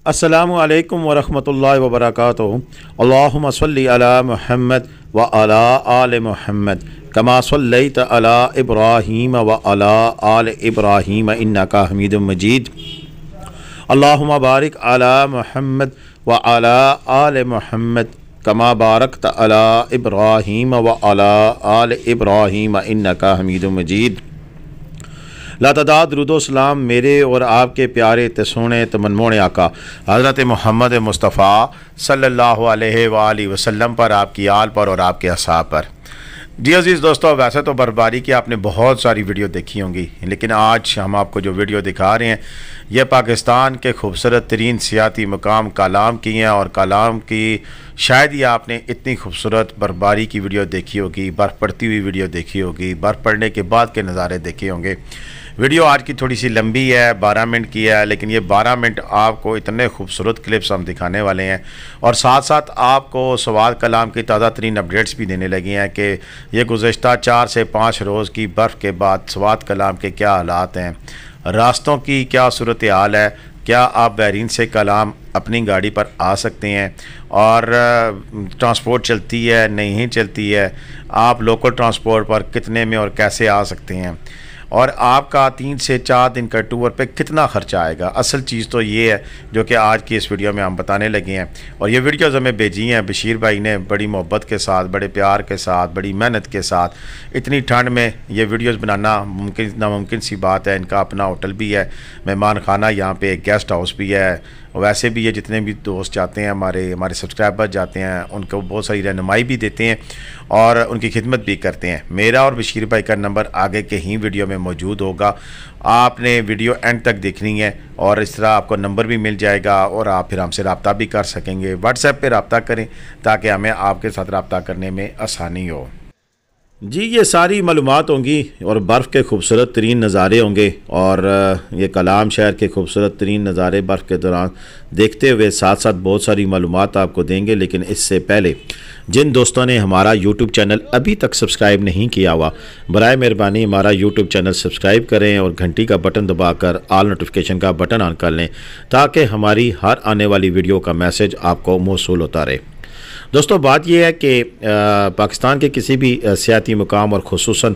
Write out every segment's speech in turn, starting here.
अस्सलामु अलैकुम वरहमतुल्लाहि वबरकातुहू। अल्लाहुम्मा सल्लि अला मुहम्मद व अला आले मुहम्मद कमा सल्लैत अला इब्राहीम व अला आले इब्राहीम इन्नका हमीदुम मजीद। अल्लाहुम्मा बारिक अला मुहम्मद व अला आले मुहम्मद कमा बारकत अला इब्राहीम व अला आले इब्राहीम इन्नका हमीदुम मजीद। लातदाद रुदोसलाम मेरे और आपके प्यारे तसोने तमनमोने आका हज़रत मोहम्मद मुस्तफ़ा सल्लल्लाहु अलैहि वसल्लम पर, आपकी आल पर और आपके असहाब पर। जी अज़ीज़ दोस्तों, वैसे तो बर्फबारी की आपने बहुत सारी वीडियो देखी होंगी, लेकिन आज हम आपको जो वीडियो दिखा रहे हैं यह पाकिस्तान के खूबसूरत तरीन सियाती मकाम कालाम की हैं। और कालाम की शायद ही आपने इतनी खूबसूरत बर्फबारी की वीडियो देखी होगी, बर्फ़ पड़ती हुई वीडियो देखी होगी, बर्फ़ पड़ने के बाद के नज़ारे देखे होंगे। वीडियो आज की थोड़ी सी लंबी है, 12 मिनट की है, लेकिन ये 12 मिनट आपको इतने खूबसूरत क्लिप्स हम दिखाने वाले हैं और साथ साथ आपको सवात कलाम की ताज़ा तरीन अपडेट्स भी देने लगी हैं कि ये गुज़श्ता 4 से 5 रोज़ की बर्फ़ के बाद सवात कलाम के क्या हालात हैं, रास्तों की क्या सूरत हाल है, क्या आप बहरीन से कलाम अपनी गाड़ी पर आ सकते हैं और ट्रांसपोर्ट चलती है नहीं चलती है, आप लोकल ट्रांसपोर्ट पर कितने में और कैसे आ सकते हैं, और आपका 3 से 4 दिन का टूर पे कितना ख़र्चा आएगा। असल चीज़ तो ये है जो कि आज की इस वीडियो में हम बताने लगे हैं। और ये वीडियोज़ हमें भेजी हैं बशीर भाई ने बड़ी मोहब्बत के साथ, बड़े प्यार के साथ, बड़ी मेहनत के साथ। इतनी ठंड में ये वीडियोज़ बनाना नामुमकिन सी बात है। इनका अपना होटल भी है, मेहमान खाना, यहाँ पे एक गेस्ट हाउस भी है। वैसे भी ये जितने भी दोस्त जाते हैं, हमारे सब्सक्राइबर जाते हैं, उनको बहुत सारी रहनुमाई भी देते हैं और उनकी खिदमत भी करते हैं। मेरा और बशीर भाई का नंबर आगे के ही वीडियो में मौजूद होगा, आपने वीडियो एंड तक देखनी है और इस तरह आपको नंबर भी मिल जाएगा और आप फिर हमसे रब्ता भी कर सकेंगे। व्हाट्सएप पे रब्ता करें ताकि हमें आपके साथ रब्ता करने में आसानी हो। जी ये सारी मालूमात होंगी और बर्फ़ के खूबसूरत तरीन नज़ारे होंगे और ये कलाम शहर के खूबसूरत तरीन नज़ारे बर्फ़ के दौरान देखते हुए साथ साथ बहुत सारी मालूमात आपको देंगे। लेकिन इससे पहले जिन दोस्तों ने हमारा YouTube चैनल अभी तक सब्सक्राइब नहीं किया हुआ, बराए मेहरबानी हमारा YouTube चैनल सब्सक्राइब करें और घंटी का बटन दबाकर ऑल नोटिफिकेशन का बटन ऑन कर लें ताकि हमारी हर आने वाली वीडियो का मैसेज आपको मौसूल होता रहे। दोस्तों बात यह है कि पाकिस्तान के किसी भी सियाती मुकाम और ख़ुसूसन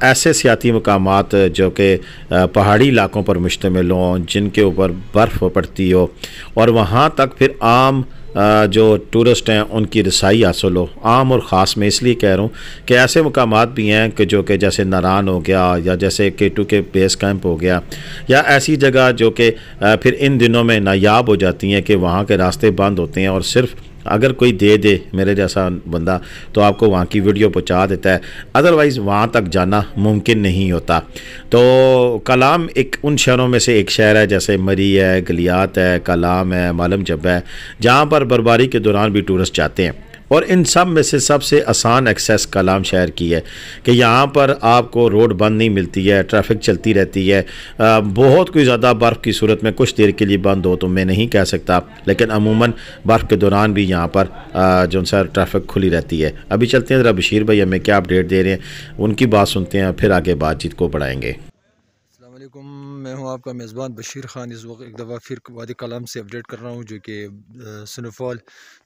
ऐसे सियाती मकामात जो कि पहाड़ी इलाकों पर मुश्तमिल हों, जिनके ऊपर बर्फ़ पड़ती हो और वहाँ तक फिर आम जो टूरिस्ट हैं उनकी रसाई हासिल हो। आम और ख़ास मैं इसलिए कह रहा हूँ कि ऐसे मकामात भी हैं कि जो कि जैसे नारान हो गया या जैसे K2 के बेस कैंप हो गया या ऐसी जगह जो कि फिर इन दिनों में नायाब हो जाती हैं कि वहाँ के रास्ते बंद होते हैं और सिर्फ़ अगर कोई दे मेरे जैसा बंदा तो आपको वहाँ की वीडियो पहुँचा देता है, अदरवाइज़ वहाँ तक जाना मुमकिन नहीं होता। तो कलाम एक उन शहरों में से एक शहर है, जैसे मरी है, गलियात है, कलाम है, मालम जब है, जहाँ पर बर्फबारी के दौरान भी टूरिस्ट जाते हैं। और इन सब में से सबसे आसान एक्सेस कलाम शहर की है कि यहाँ पर आपको रोड बंद नहीं मिलती है, ट्रैफिक चलती रहती है। बहुत कोई ज़्यादा बर्फ़ की सूरत में कुछ देर के लिए बंद हो तो मैं नहीं कह सकता, लेकिन अमूमन बर्फ़ के दौरान भी यहाँ पर जो सा ट्रैफिक खुली रहती है। अभी चलते हैं ज़रा बशीर भाई हमें क्या अपडेट दे रहे हैं, उनकी बात सुनते हैं, फिर आगे बातचीत को बढ़ाएँगे। मैं हूं आपका मेज़बान बशीर ख़ान। इस वक्त एक दफ़ा फिर वादी कलाम से अपडेट कर रहा हूं जो कि स्नोफॉल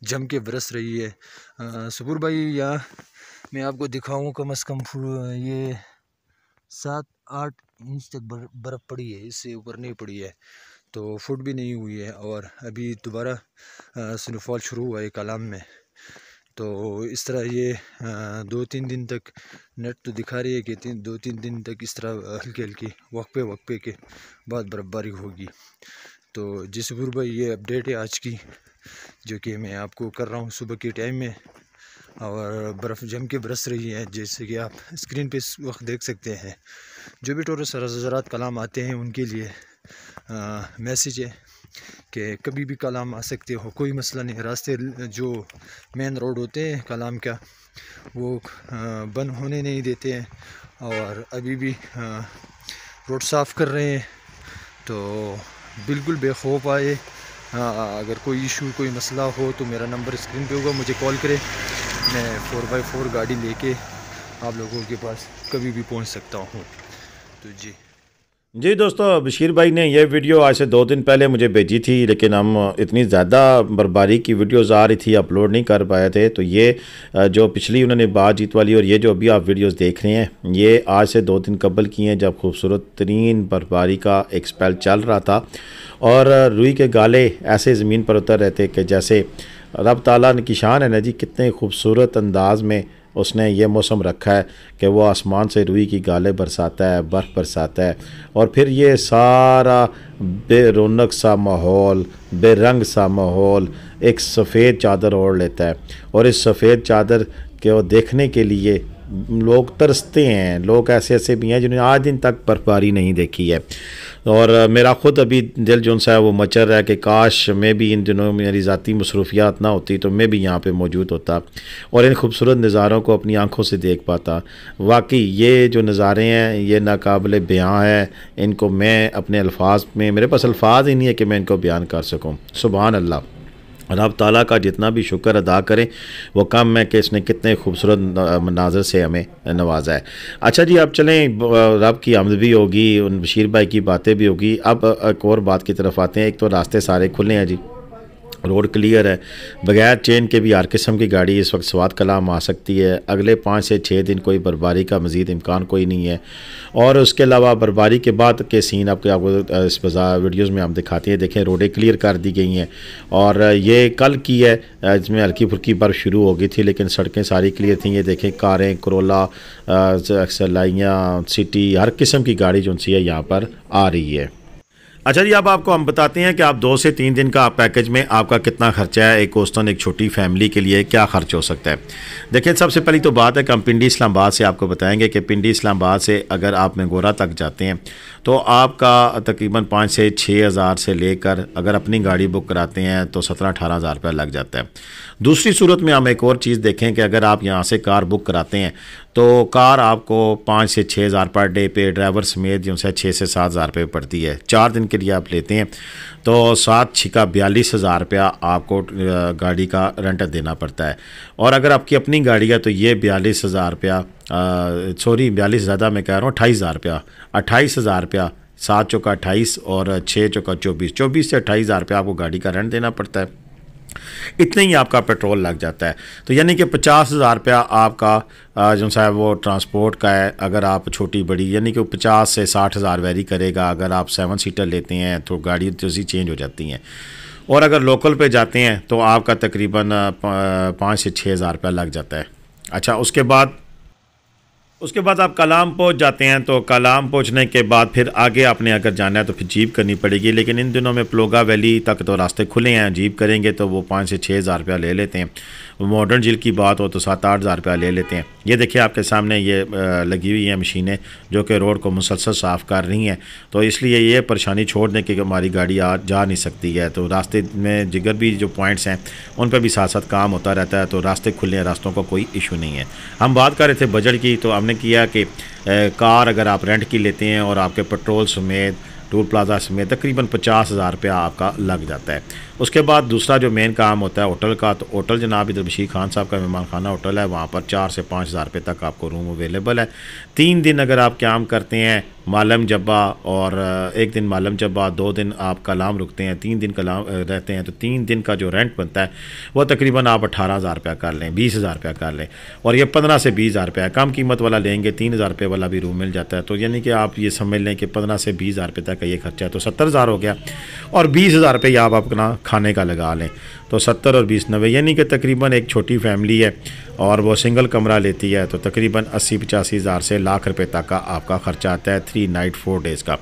जम के बरस रही है। सबूर भाई यहाँ मैं आपको दिखाऊं, कम से कम ये 7-8 इंच तक बर्फ़ पड़ी है, इससे ऊपर नहीं पड़ी है, तो फुट भी नहीं हुई है। और अभी दोबारा स्नोफॉल शुरू हुआ है कलाम में। तो इस तरह ये 2-3 दिन तक नेट तो दिखा रही है कि 2-3 दिन तक इस तरह हल्की हल्की वक्फे के बाद बर्फबारी होगी। तो जिसपुर भाई ये अपडेट है आज की जो कि मैं आपको कर रहा हूँ सुबह के टाइम में, और बर्फ़ जम के बरस रही है जैसे कि आप स्क्रीन पे इस वक्त देख सकते हैं। जो भी टूरिस्ट हज़रात कलाम आते हैं उनके लिए मैसेज है कि कभी भी कलाम आ सकते हो, कोई मसला नहीं। रास्ते जो मेन रोड होते हैं कलाम का वो बंद होने नहीं देते हैं और अभी भी रोड साफ़ कर रहे हैं। तो बिल्कुल बेखौफ आए। अगर कोई इशू कोई मसला हो तो मेरा नंबर स्क्रीन पे होगा, मुझे कॉल करें। मैं 4x4 गाड़ी लेके आप लोगों के पास कभी भी पहुंच सकता हूं। तो जी जी दोस्तों, बशीर भाई ने ये वीडियो आज से 2 दिन पहले मुझे भेजी थी, लेकिन हम इतनी ज़्यादा बर्बारी की वीडियोस आ रही थी, अपलोड नहीं कर पाए थे। तो ये जो पिछली उन्होंने बातचीत वाली और ये जो अभी आप वीडियोस देख रहे हैं, ये आज से 2 दिन कबल की हैं, जब खूबसूरत तरीन बर्फबारी का एक स्पेल चल रहा था और रुई के गाले ऐसे ज़मीन पर उतर रहे थे कि जैसे रब ताला की शान है ना जी, कितने खूबसूरत अंदाज में उसने ये मौसम रखा है कि वो आसमान से रुई की गाले बरसाता है, बर्फ़ बरसाता है, और फिर ये सारा बेरौनक सा माहौल, बेरंग सा माहौल एक सफ़ेद चादर ओढ़ लेता है। और इस सफ़ेद चादर को देखने के लिए लोग तरसते हैं। लोग ऐसे ऐसे भी हैं जिन्होंने आज दिन तक बर्फबारी नहीं देखी है। और मेरा ख़ुद अभी दिल जो सा है वो मचल रहा है कि काश मैं भी इन दिनों मेरी ज़ाती मसरूफियात ना होती तो मैं भी यहाँ पे मौजूद होता और इन खूबसूरत नज़ारों को अपनी आँखों से देख पाता। वाकई ये जो नज़ारे हैं ये नाकाबिले बयां है। इनको मैं अपने अल्फाज में, मेरे पास अल्फाज ही नहीं है कि मैं इनको बयान कर सकूँ। सुभान अल्लाह। रब ताला का जितना भी शुक्र अदा करें वो कम है कि इसने कितने खूबसूरत मनाज़र से हमें नवाजा है। अच्छा जी, अब चलें, रब की आमद भी होगी, उन बशीर भाई की बातें भी होगी। अब एक और बात की तरफ आते हैं। एक तो रास्ते सारे खुले हैं जी, रोड क्लियर है, बगैर चेन के भी हर किस्म की गाड़ी इस वक्त स्वात कलाम आ सकती है। अगले 5 से 6 दिन कोई बर्फबारी का मज़ीद इम्कान कोई नहीं है। और उसके अलावा बर्फबारी के बाद के सीन आपको इस बाज़ार वीडियोज़ में हम दिखाते हैं। देखें, रोडें क्लियर कर दी गई हैं और ये कल की है, इसमें हल्की फुल्की बर्फ़ शुरू हो गई थी लेकिन सड़कें सारी क्लियर थी। ये देखें, कारें, करोला, एक्सलाइयाँ, सिटी, हर किस्म की गाड़ी जो सी है यहाँ पर आ रही है। अच्छा जी, अब आपको हम बताते हैं कि आप 2 से 3 दिन का पैकेज में आपका कितना खर्चा है। एक औसतन एक छोटी फैमिली के लिए क्या खर्च हो सकता है। देखिए, सबसे पहली तो बात है कि हम पिंडी इस्लामाबाद से आपको बताएंगे कि पिंडी इस्लामाबाद से अगर आप मेंगोरा तक जाते हैं तो आपका तकरीबन 5 से 6 हज़ार से लेकर, अगर अपनी गाड़ी बुक कराते हैं तो 17-18 हज़ार रुपया लग जाता है। दूसरी सूरत में हम एक और चीज़ देखें कि अगर आप यहाँ से कार बुक कराते हैं तो कार आपको 5 से 6 हज़ार पर डे पे ड्राइवर समेत जो है 6 से 7 हज़ार रुपये पड़ती है। 4 दिन के लिए आप लेते हैं तो 7 छिका 42 हज़ार रुपया आपको गाड़ी का रेंट देना पड़ता है। और अगर आपकी अपनी गाड़ी है तो ये 42 हज़ार रुपया, सॉरी 42 ज़्यादा मैं कह रहा हूँ, 28 हज़ार रुपया, 28 हज़ार रुपया, 7 चौका 28 और 6 चौका 24, 24 से 28 हज़ार रुपया आपको गाड़ी का रेंट देना पड़ता है। इतने ही आपका पेट्रोल लग जाता है। तो यानी कि 50 हज़ार रुपया आपका जो सा है वो ट्रांसपोर्ट का है। अगर आप छोटी बड़ी यानी कि 50 से 60 हज़ार वेरी करेगा। अगर आप 7 सीटर लेते हैं तो गाड़ी जैसी चेंज हो जाती हैं। और अगर लोकल पे जाते हैं तो आपका तकरीबन 5 से 6 हज़ार रुपया लग जाता है। अच्छा, उसके बाद आप कलाम पहुंच जाते हैं। तो कलाम पहुंचने के बाद फिर आगे आपने अगर जाना है तो फिर जीप करनी पड़ेगी। लेकिन इन दिनों में प्लोगा वैली तक तो रास्ते खुले हैं, जीप करेंगे तो वो 5 से 6 हज़ार रुपया ले लेते हैं। मॉडर्न झील की बात हो तो 7-8 हज़ार रुपया ले लेते हैं। ये देखिए आपके सामने ये लगी हुई हैं मशीनें जो कि रोड को मुसलसल साफ़ कर रही हैं। तो इसलिए ये परेशानी छोड़ दें कि हमारी गाड़ी जा नहीं सकती है। तो रास्ते में जिगर भी जो पॉइंट्स हैं उन पर भी साथ साथ काम होता रहता है। तो रास्ते खुले हैं, रास्तों का कोई इशू नहीं है। हम बात कर रहे थे बजट की, तो हमने किया कि कार अगर आप रेंट की लेते हैं और आपके पेट्रोल समेत, टूल प्लाजा समेत तकरीबन 50 हज़ार रुपया आपका लग जाता है। उसके बाद दूसरा जो मेन काम होता है होटल का, तो होटल जनाब इधर बशीर खान साहब का मेहमान खाना होटल है, वहाँ पर 4 से 5 हज़ार रुपये तक आपको रूम अवेलेबल है। 3 दिन अगर आप काम करते हैं मालम जब्बा और 1 दिन मालम जब्बा, 2 दिन आप कलाम रुकते हैं, 3 दिन कलाम रहते हैं, तो 3 दिन का जो रेंट बनता है वो तकरीबन आप 18 हज़ार रुपया कर लें, 20 हज़ार रुपया कर लें। और ये 15 से 20 हज़ार रुपया है। कम कीमत वाला लेंगे 3 हज़ार रुपये वाला भी रूम मिल जाता है। तो यानी कि आप ये समझ लें कि 15 से 20 हज़ार रुपये तक का ये खर्चा है, तो 70 हज़ार हो गया। और 20 हज़ार रुपये आप अपना खाने का लगा लें तो 70 और 20 90, यानी कि तकरीबन एक छोटी फैमिली है और वो सिंगल कमरा लेती है तो तकरीबन 80-85 हज़ार से लाख रुपए तक का आपका खर्चा आता है 3 नाइट 4 डेज़ का।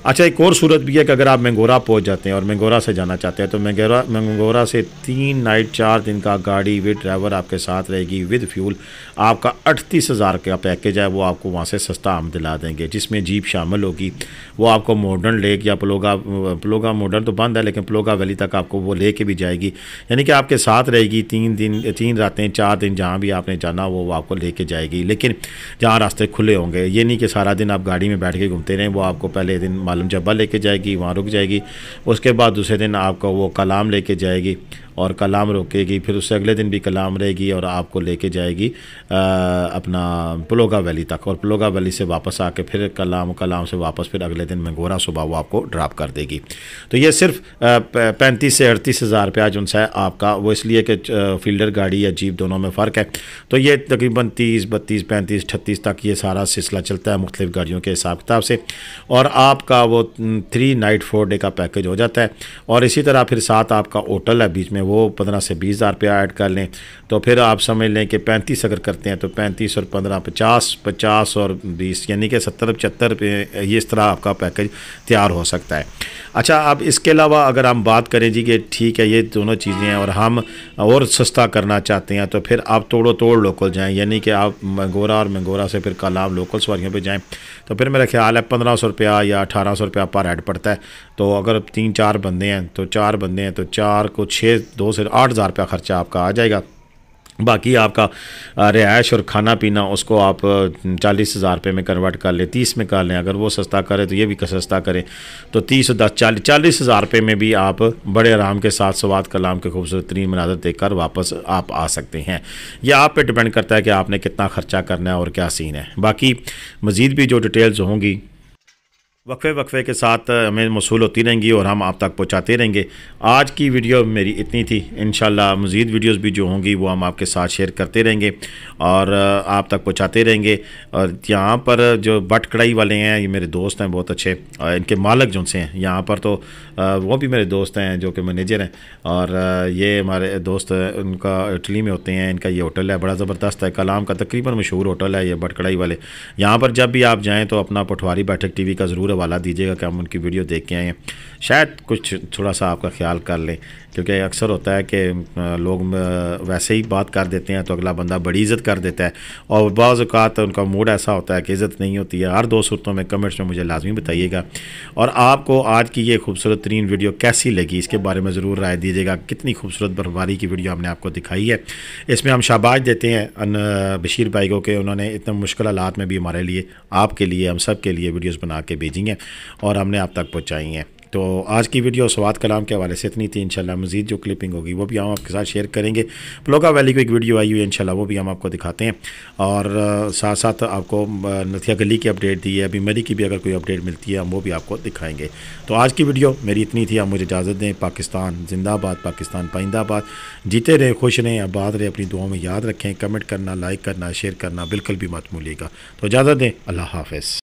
अच्छा, एक और सूरत भी है कि अगर आप मेंगोरा पहुंच जाते हैं और मेंगोरा से जाना चाहते हैं तो मेंगोरा से 3 नाइट 4 दिन का गाड़ी विद ड्राइवर आपके साथ रहेगी, विद फ्यूल आपका 38 हज़ार का पैकेज है। वो आपको वहाँ से सस्ता हम दिला देंगे, जिसमें जीप शामिल होगी। वो आपको मॉडर्न लेक या प्लोगा मॉडर्न तो बंद है लेकिन प्लोगा वैली तक आपको वो लेके भी जाएगी, यानी कि आपके साथ रहेगी 3 रातें 4 दिन, जहाँ भी आपने जाना वो आपको लेके जाएगी। लेकिन जहाँ रास्ते खुले होंगे, ये नहीं कि सारा दिन आप गाड़ी में बैठ के घूमते रहें। वो आपको पहले दिन मालूम जब्बा लेके जाएगी, वहाँ रुक जाएगी। उसके बाद दूसरे दिन आपको वो कलाम लेके जाएगी और कलाम रोकेगी, फिर उससे अगले दिन भी कलाम रहेगी और आपको लेके जाएगी अपना पलोगा वैली तक, और पलोगा वैली से वापस आके फिर कलाम से वापस फिर अगले दिन मंगोरा सुबह वो आपको ड्रॉप कर देगी। तो ये सिर्फ 35 से 38 हज़ार रुपया जो है आपका, वो इसलिए कि फील्डर गाड़ी या जीप दोनों में फ़र्क है। तो ये तकरीबन 30, 32, 35, 38 तक ये सारा सिलसिला चलता है मुख्तलिफ़ गाड़ियों के हिसाब किताब से, और आपका वो 3 नाइट 4 डे का पैकेज हो जाता है। और इसी तरह फिर साथ आपका होटल है बीच में, वो 15 से 20 हज़ार रुपया ऐड कर लें तो फिर आप समझ लें कि 35 अगर करते हैं तो 35 और 15 50, 50 और 20 यानी कि 70 75 रुपये, ये इस तरह आपका पैकेज तैयार हो सकता है। अच्छा, अब इसके अलावा अगर हम बात करें जी कि ठीक है ये दोनों चीज़ें हैं और हम और सस्ता करना चाहते हैं, तो फिर आप तोड़ो तोड़ लोकल जाएं, यानी कि आप मंगोरा और मंगोरा से फिर कल आप लोकल सवारियों पे जाएं, तो फिर मेरा ख्याल है 1500 रुपया या 1800 रुपया पर हेड पड़ता है। तो अगर 3-4 बंदे हैं तो 4 बंदे हैं तो 4 को 6, 2 से 8 हज़ार रुपया ख़र्चा आपका आ जाएगा। बाकी आपका रिहाइश और खाना पीना उसको आप 40 हज़ार रुपये में कन्वर्ट कर लें, 30 में कर लें। अगर वो सस्ता करें तो ये भी सस्ता करें, तो 30 और 10 40 हज़ार रुपये में भी आप बड़े आराम के साथ सवात कलाम के खूबसूरत तरीन मनाज़र देखकर वापस आप आ सकते हैं। यह आप पे डिपेंड करता है कि आपने कितना ख़र्चा करना है और क्या सीन है। बाकी मज़ीद भी जो डिटेल्स होंगी वक्फे के साथ हमें मौसूल होती रहेंगी और हम आप तक पहुंचाते रहेंगे। आज की वीडियो मेरी इतनी थी, इंशाल्लाह मज़ीद वीडियोस भी जो होंगी वो हम आपके साथ शेयर करते रहेंगे और आप तक पहुंचाते रहेंगे। और यहाँ पर जो बट कढ़ाई वाले हैं ये मेरे दोस्त हैं बहुत अच्छे, इनके मालिक जो से हैं यहाँ पर, तो वो भी मेरे दोस्त हैं जो कि मैनेजर हैं, और ये हमारे दोस्त उनका इटली में होते हैं। इनका ये होटल है, बड़ा ज़बरदस्त है, कलाम का तकरीबन मशहूर होटल है ये बट कढ़ाई वाले। यहाँ पर जब भी आप जाएँ तो अपना पटवारी बैठक TV का ज़रूर हवाला दीजिएगा कि हम उनकी वीडियो देख के आए हैं, शायद कुछ थोड़ा सा आपका ख्याल कर लें, क्योंकि अक्सर होता है कि लोग वैसे ही बात कर देते हैं तो अगला बंदा बड़ी इज़्ज़त कर देता है, और बाज़ औक़ात उनका मूड ऐसा होता है कि इज़्ज़त नहीं होती है। हर 2 सूरतों में कमेंट्स में मुझे लाजमी बताइएगा, और आपको आज की ये खूबसूरत तरीन वीडियो कैसी लगी इसके बारे में ज़रूर राय दीजिएगा। कितनी खूबसूरत बर्फबारी की वीडियो हमने आपको दिखाई है। इसमें हम शाबाश देते हैं बशीर भाई को कि उन्होंने इतने मुश्किल हालात में भी हमारे लिए, आपके लिए, हम सब के लिए वीडियोज़ बना के भेजी हैं और हमने आप तक पहुँचाई हैं। तो आज की वीडियो सवात कलाम के हवाले से इतनी थी। इंशाल्लाह मज़ीद जो क्लिपिंग होगी वो भी हम आपके साथ शेयर करेंगे। पलोगा वैली को एक वीडियो आई हुई है, इंशाल्लाह वो भी हम आपको दिखाते हैं, और साथ साथ आपको नथिया गली की अपडेट दी है, अभी मरी की भी अगर कोई अपडेट मिलती है हम वो भी आपको दिखाएंगे। तो आज की वीडियो मेरी इतनी थी, आप मुझे इजाज़त दें। पाकिस्तान जिंदाबाद, पाकिस्तान पाइंदाबाद, जीते रहें, खुश रहें, आबाद रहें, अपनी दुआओं में याद रखें। कमेंट करना, लाइक करना, शेयर करना बिल्कुल भी मत भूलिएगा। तो इजाज़त दें, अल्लाह हाफ़िज़।